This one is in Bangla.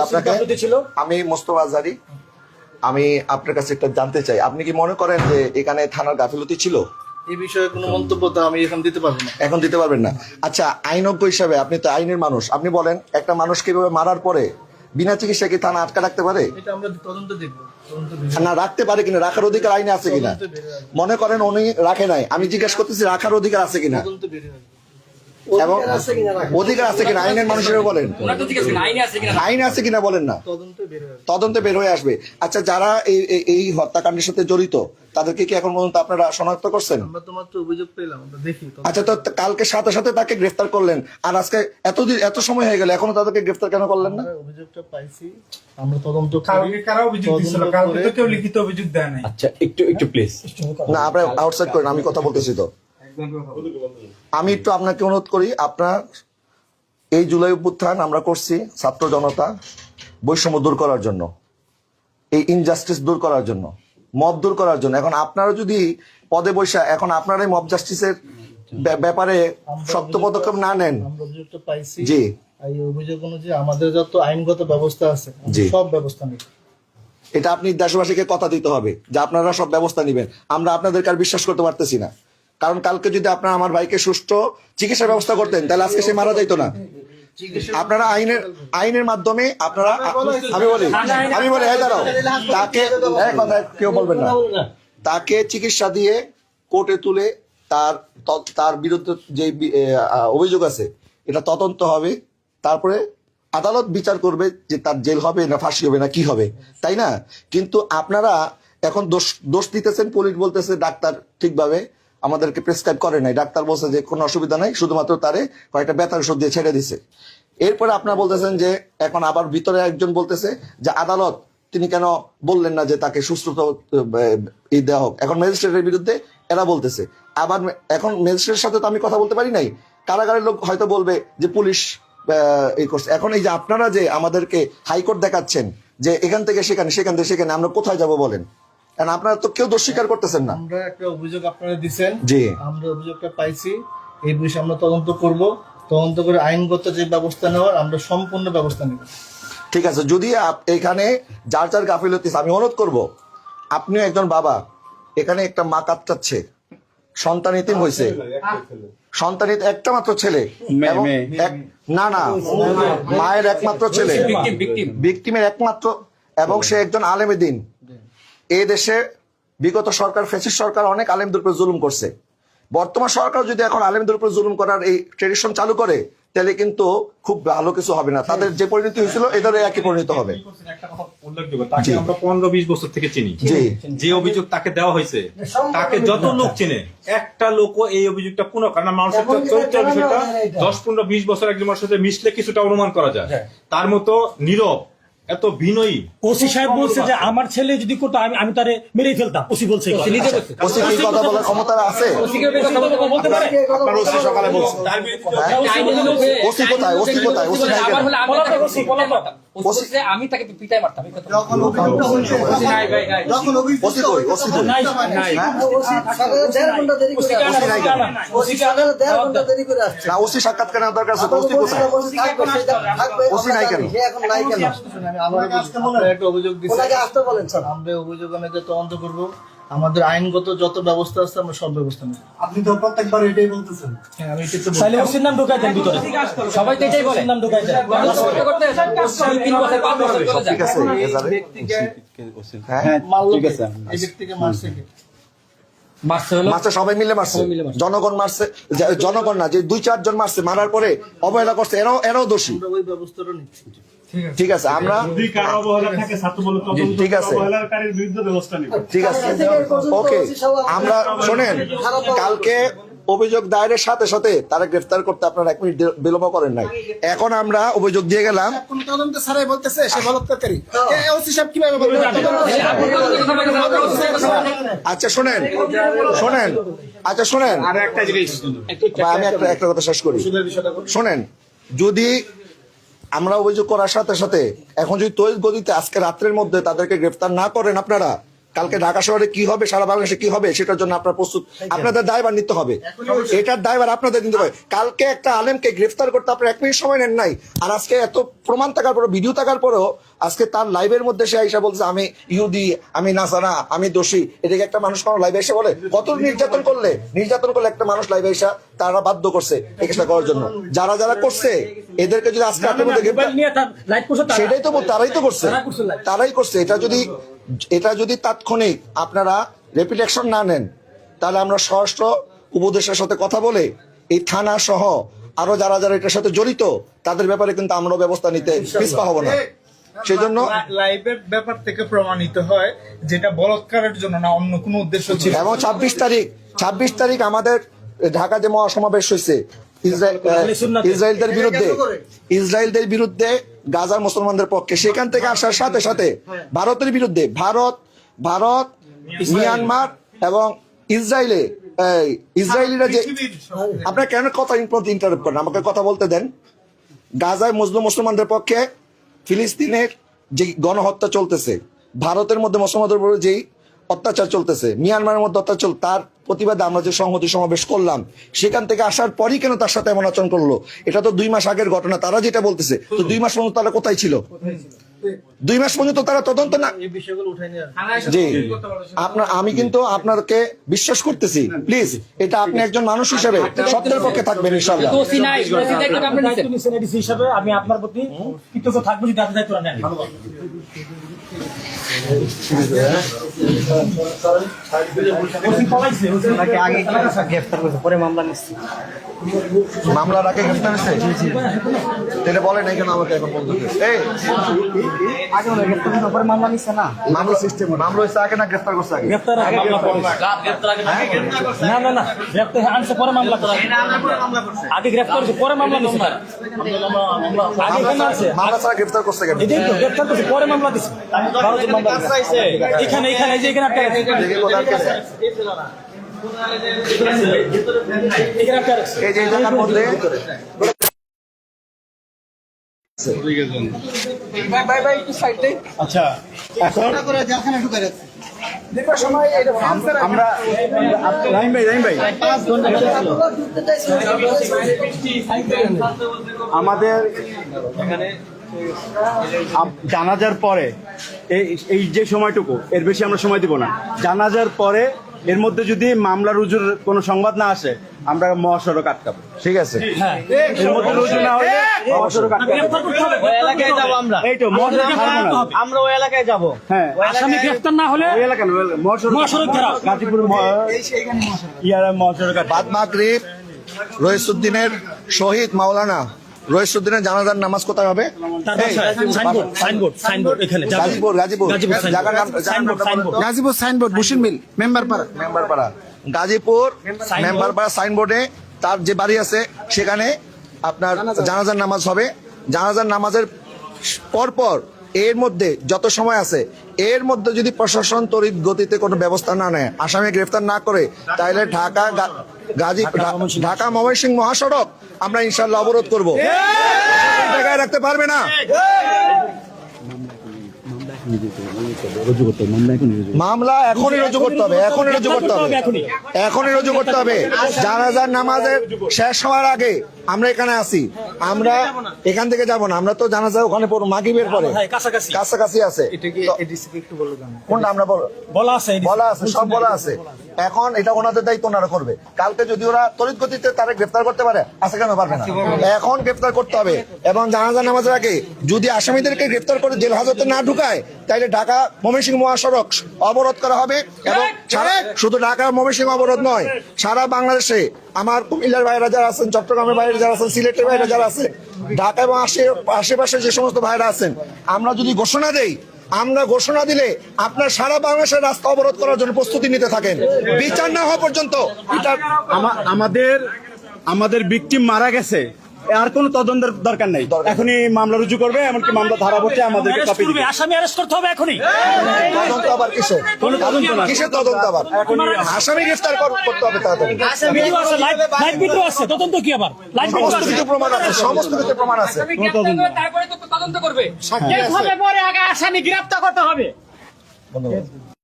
আপনাকে আমি মোস্তফা আজহারী, আমি আপনার কাছে একটা জানতে চাই, আপনি কি মনে করেন যে এখানে থানার গাফিলতি ছিল? এই বিষয়ে কোনো মন্তব্য তো আমি এখন দিতে পারবো না। এখন দিতে পারবেন না। আচ্ছা, আইনজ্ঞ হিসাবে আপনি তো আইনের মানুষ, আপনি বলেন একটা মানুষকে এভাবে মারার পরে বিনা চিকিৎসা কি থানা আটকা রাখতে পারে? এটা আমরা তদন্ত দেখবো, না রাখতে পারে কিনা, রাখার অধিকার আইনে আছে কিনা? মনে করেন উনি রাখে নাই, আমি জিজ্ঞেস করতেছি রাখার অধিকার আছে কিনা, এবং অধিকার আছে কিনা আইনের মানুষ হিসেবে বলেন, আইনে আছে কিনা বলেন না, তদন্তে বের হয়ে আসবে। আচ্ছা, যারা এই হত্যাকাণ্ডের সাথে জড়িত তাদেরকে কি এখন পর্যন্ত আপনারা শনাক্ত করছেন? আমরা তো মাত্র অভিযোগ পেলাম, আমরা দেখি। আচ্ছা, তো কালকে সাথে সাথে তাকে গ্রেফতার করলেন, আর আজকে এত সময় হয়ে গেল এখনো তাদেরকে গ্রেফতার কেন করলেন না? অভিযোগটা পাইছি, আমরা তদন্ত কালকে কারা অভিযোগ দিছিল? কালকে তো কেউ লিখিত অভিযোগ দেয় নাই। আচ্ছা, একটু প্লিজ না, আপনারা আউটসাইড করেন, আমি কথা বলতেছি তো। আমি একটু আপনাকে অনুরোধ করি, আপনার এই জুলাই অভ্যুত্থান আমরা করছি ছাত্র জনতা বৈষম্য দূর করার জন্য, এই ইনজাস্টিস দূর করার জন্য, মব দূর করার জন্য। এখন আপনারা যদি পদে বৈশা এখন আপনারা এই মব জাস্টিসের ব্যাপারে শক্ত পদক্ষেপ না নেন, আমরা অভিযোগটা পাইছি, জি, এই অভিযোগ অনুযায়ী আমাদের যত আইনগত ব্যবস্থা আছে সব ব্যবস্থা নিব। এটা আপনি দেশবাসীকে কথা দিতে হবে যে আপনারা সব ব্যবস্থা নেবেন। আমরা আপনাদেরকে আর বিশ্বাস করতে পারতেছি না, কারণ কালকে যদি আপনারা আমার ভাইকে সুষ্ঠু চিকিৎসার ব্যবস্থা করতেন তাহলে আজকে সে মারা যাইতো না। আপনারা আইনের মাধ্যমে আপনারা, আমি বলি হ্যাঁ দাঁড়াও, তাকে কথা কেউ বলবেন না, তাকে চিকিৎসা দিয়ে কোর্টে তুলে তার বিরুদ্ধে যে অভিযোগ আছে এটা তদন্ত হবে, তারপরে আদালত বিচার করবে যে তার জেল হবে না ফাঁসি হবে না কি হবে, তাই না? কিন্তু আপনারা এখন দোষ দিতেছেন, পুলিশ বলতেছে ডাক্তার ঠিকভাবে আমাদেরকে প্রেসক্রাইব করে নাই, ডাক্তার বলছে যে কোনো অসুবিধা নাই, শুধুমাত্র তারে কয়েকটা ব্যথার ওষুধ দিয়ে ছেড়ে দিছে। এরপরে আপনারা বলতেছেন যে এখন আবার ভিতরে একজন বলতেছে যে আদালত তিনি কেন বললেন না যে তাকে সুস্থ দেওয়া হোক। এখন ম্যাজিস্ট্রেটের বিরুদ্ধে এরা বলতেছে, আবার এখন ম্যাজিস্ট্রেটের সাথে তো আমি কথা বলতে পারি নাই, কারাগারের লোক হয়তো বলবে যে পুলিশ এই করছে। এখন এই যে আপনারা যে আমাদেরকে হাইকোর্ট দেখাচ্ছেন যে এখান থেকে সেখানে, সেখান থেকে সেখানে, আমরা কোথায় যাব বলেন? কারণ আপনারা তো কেউ দোষ স্বীকার করতেছেন না। আমরা একটা অভিযোগ আপনারা দিবেন, জি, আমরা অভিযোগটা পাইছি, এই বিষয়ে আমরা তদন্ত করব, তদন্ত করে আইনগত যে ব্যবস্থা নেওয়ার আমরা সম্পূর্ণ ব্যবস্থা নেব। ঠিক আছে, যদি এখানে যার যার গাফিলতি, আমি অনুরোধ করব, আপনিও একজন বাবা, এখানে একটা মা কাঁদছে, সন্তান ইতিম হয়েছে, সন্তান একটা মাত্র ছেলে, না মায়ের একমাত্র ছেলে, ভিকটিমের একমাত্র, এবং সে একজন আলেমে দ্বীন। এই দেশে বিগত সরকার, ফ্যাসিস্ট সরকার অনেক আলেমদের উপর জুলুম করছে। বর্তমান সরকার যদি এখন আলেমদের উপর জুলুম করার এই ট্রেডিশন চালু করে তাহলে কিন্তু খুব ভালো কিছু হবে না, তাদের যে পরিণতি হয়েছিল এদেরও একই পরিণত হবে। তাকে আমরা 15-20 বছর থেকে চিনি, যে অভিযোগ তাকে দেওয়া হয়েছে তাকে যত লোক চিনে, একটা লোকও এই অভিযোগটা পুনঃ, কারণ মানুষের চরিত্রের বিষয়টা 10-15-20 বছর একজনের সাথে মিশলে কিছুটা অনুমান করা যায়। তার মতো নীরব, এত বিনয়ী। ওসি সাহেব বলছে যে আমার ছেলে যদি করতো আমি তারে মেরেই ফেলতাম। ওসি বলছে, ওসি কি কথা বলার ক্ষমতা আছে? আপনার ওসি সকালে বলছে, ওসি কোথায়? ওসি কোথায়? ওসি নাই কেন? আমি তাকে পিটাই মারতাম। ওসি কই? ওসি কই? না, ওসি সাক্ষাৎ কেন দরকার আছে? ওসি কোথায়? ওসি নাই কেন? একটা অভিযোগ দিচ্ছি, আমরা অভিযোগ অনুযায়ী তদন্ত করব, আমাদের আইনগত যত ব্যবস্থা আছে আমরা সব ব্যবস্থা নেব। আপনি তো প্রত্যেকবার এটাই বলতেছেন। হ্যাঁ, আমি এটা তো তাহলে ওসির নাম ঢুকাই দেন ভিতরে, সবাই তো এটাই বলে, নাম ঢুকাই দেন। ঠিক আছে, এই ব্যক্তিকে হ্যাঁ ঠিক আছে, এই ব্যক্তিকে মারছে কে? মারছে সবাই মিলে মারছে, জনগণ মারছে, জনগণ না, যে 2-4 জন মারছে, মারার পরে অবহেলা করছে, এরাও দোষী। আমরা ওই ব্যবস্থাটা নিচ্ছি। ঠিক আছে, আমরা ঠিক আছে, ঠিক আছে, ওকে। আমরা শোনেন, কালকে অভিযোগ দায়েরের সাথে সাথে তারা গ্রেফতার করতে আপনারা 1 মিনিট বিলম্ব করেন নাই। এখন আমরা অভিযোগ দিয়ে গেলাম, তদন্ত ছাড়াই বলতেছে সে বলৎকারী। ওসি সাহেব কিভাবে বলবে? আচ্ছা শোনেন, আচ্ছা শোনেন, আর একটা জিনিস আমি একটা কথা শেষ করি। শোনেন, যদি আমরা অভিযোগ করার সাথে সাথে এখন যদি তৈরি গতিতে আজকে রাত্রের মধ্যে তাদেরকে গ্রেফতার না করেন আপনারা, কালকে ঢাকা শহরে কি হবে, সারা বাংলাদেশে কি হবে, সেটার জন্য আপনার প্রস্তুত, আপনাদের দায়ভার নিতে হবে, এটার দায়ভার আপনাদের নিতে হবে। কালকে একটা আলেমকে গ্রেফতার করতে আপনার 1 মিনিট সময় নেন নাই, আর আজকে এত প্রমাণ থাকার পরেও, ভিডিও থাকার পরেও আজকে তার লাইভের মধ্যে সে আইসা বলছে আমি ইহুদি, আমি নাসারা, আমি দোষী। এটাকে একটা মানুষ কোনো লাইভে এসে বলে? কত নির্যাতন করলে একটা মানুষ লাইভে এসে তারা বাধ্য করছে এই কাজটা করার জন্য। যারা যারা করছে এদেরকে যদি আজকে আপনার মধ্যে সেটাই তো তারাই তো করছে, তারাই করছে। এটা যদি তাৎক্ষণিক আপনারা রেপিড অ্যাকশন না নেন, তাহলে আমরা স্বরাষ্ট্র উপদেষ্টার সাথে কথা বলে এই থানা সহ আরো যারা যারা এটার সাথে জড়িত তাদের ব্যাপারে কিন্তু আমরাও ব্যবস্থা নিতে পিছপা হব না। সেই জন্য লাইভের ব্যাপার থেকে প্রমাণিত হয় যেটা বলৎকারের জন্য না, অন্য কোনো উদ্দেশ্য ছিল। এবং 26 তারিখ আমাদের ঢাকা যে মহাসমাবেশ হয়েছে ইসরায়েলদের বিরুদ্ধে গাজার মুসলমানদের পক্ষে, সেখান থেকে আসার সাথে সাথে ভারতের বিরুদ্ধে ভারত মিয়ানমার এবং ইসরায়েলিরা যে, আপনারা কেন কথা ইন্টারাপ্ট করেন, আমাকে কথা বলতে দেন। গাজায় মুসলমানদের পক্ষে ফিলিস্তিনের যে গণহত্যা চলতেছে, ভারতের মধ্যে মুসলমানদের উপর যেই অত্যাচার চলতেছে, মিয়ানমারের মধ্যে অত্যাচার, তার প্রতিবাদে আমরা যে সংহতি সমাবেশ করলাম, সেখান থেকে আসার পরই কেন তার সাথে এমন আচরণ করলো? এটা তো 2 মাস আগের ঘটনা, তারা যেটা বলতেছে। তো 2 মাস পর্যন্ত তারা কোথায় ছিল? 2 মাস পর্যন্ত তারা তদন্ত না। জি, আমি কিন্তু আপনাকে বিশ্বাস করতেছি, প্লিজ এটা আপনি একজন মানুষ হিসেবে সত্যের পক্ষে থাকবেন ইনশাআল্লাহ। হিসাবে আমি আপনার প্রতি কৃতজ্ঞ থাকবো যদি আপনি দায়িত্ব নেন। মামলার আগে গ্রেফতার হয়েছে, তাহলে বলেন এই কেন আমাকে এখন বলতে মামলা সিস্টেম মামলা হয়েছে আগে না গ্রেফতার করছে আগে? গ্রেফতার আগে মামলা পরে। না গ্রেফতার আনছে পরে মামলা করা, আগে গ্রেফতার হয়েছে পরে মামলা নিছে তারা। আগে কেন আছে? মামলা ছাড়া গ্রেফতার করছে কেন? এই তো গ্রেফতার করছে পরে মামলা দিছে। 12 জন মামলা দিছে। এখানে এই যে এখানে একটা আছে। দেখি কোথায় আছে? এখানে একটা আছে। এই যে এই জায়গার মধ্যে আচ্ছা, এখন আমরা রাহিম ভাই আমাদের জানাজার পরে এই যে সময়টুকু, এর বেশি আমরা সময় দিব না। জানাজার পরে এর মধ্যে যদি মামলা রুজুর কোনো সংবাদ না আসে, আমরা মহাসড়ক আটকাবো। ঠিক আছে, এর মধ্যে রুজু না হলে মহাসড়ক আটকাবো। গ্রেফতার করতে হবে। ওই এলাকায় যাব আমরা। এই তো মহাসড়ক ছাড়বো না। আমরা ওই এলাকায় যাব। হ্যাঁ, আসামি গ্রেফতার না হলে ওই এলাকা না, মহাসড়ক ঘেরাও। গাজীপুর মহাসড়ক বাদ মাগরিব রইসুদ্দিনের শহীদ মাওলানা রইসুদ্দিনের জানাজার নামাজ কোথায় হবে? সাইনবোর্ড এখানে গাজীপুর জায়গার নাম গাজীপুর সাইনবোর্ড বসির মিল মেম্বারপাড়া। মেম্বারপাড়া, গাজীপুর মেম্বারপাড়া সাইনবোর্ডে তার যে বাড়ি আছে সেখানে আপনার জানাজার নামাজ হবে। জানাজার নামাজের পরপর এর মধ্যে যত সময় আছে, এর মধ্যে যদি প্রশাসন তড়িৎ গতিতে কোনো ব্যবস্থা না নেয়, আসামি গ্রেফতার না করে, তাহলে ঢাকা ময়মনসিংহ মহাসড়ক আমরা ইনশাল্লাহ অবরোধ করবো। জায়গায় রাখতে পারবে না। মামলা এখনই রুজু করতে হবে, এখনই রুজু করতে হবে। জানাজার নামাজের শেষ হওয়ার আগে আমরা এখানে আছি, আমরা এখান থেকে যাব না, আমরা তো জানাজা ওখানে মাগরিবের পরে কাছাকাছি আছে। কোনটা আমরা বলা আছে, সব বলা আছে। এখন এটা ওনাদের দায়িত্ব, ওনারা করবে। কালকে যদি ওরা তড়িৎ গতিতে তারা গ্রেফতার করতে পারে, আজকে কেন পারবে না? এখন গ্রেফতার করতে হবে। এবং জানাজা নামাজের আগে যদি আসামিদেরকে গ্রেফতার করে জেল হাজতে না ঢুকায়, তাহলে ঢাকা ময়মনসিংহ মহাসড়ক অবরোধ করা হবে। এবং শুধু ঢাকা ময়মনসিংহ অবরোধ নয়, সারা বাংলাদেশে আমার কুমিল্লার বাইরে যারা আছেন, চট্টগ্রামের বাইরে যারা আছেন, সিলেটের বাইরে যারা আছেন, ঢাকা এবং আশেপাশে যে সমস্ত ভাইরা আছেন, আমরা যদি ঘোষণা দেই, আমরা ঘোষণা দিলে আপনার সারা বাংলাদেশের রাস্তা অবরোধ করার জন্য প্রস্তুতি নিতে থাকেন, বিচার না হওয়া পর্যন্ত। এটা আমাদের ভিকটিম মারা গেছে, আর কোনো তদন্তের দরকার নেই। এখনই মামলা রুজু করবে, এমনকি মামলা ধারা বসে আমাদেরকে কপি দিবে। আসামি অ্যারেস্ট করতে হবে এখনই। তদন্ত আবার কিসের তদন্ত? আবার আসামি গ্রেফতার করতে হবে তাড়াতাড়ি। লাইভ ভিডিও আছে, তদন্ত কি আবার? সমস্ত কিছু প্রমাণ আছে, সমস্ত কিছু প্রমাণ আছে। তারপরে তো তদন্ত করবে। পরে আগে আসামি গ্রেফতার করতে হবে। ধন্যবাদ।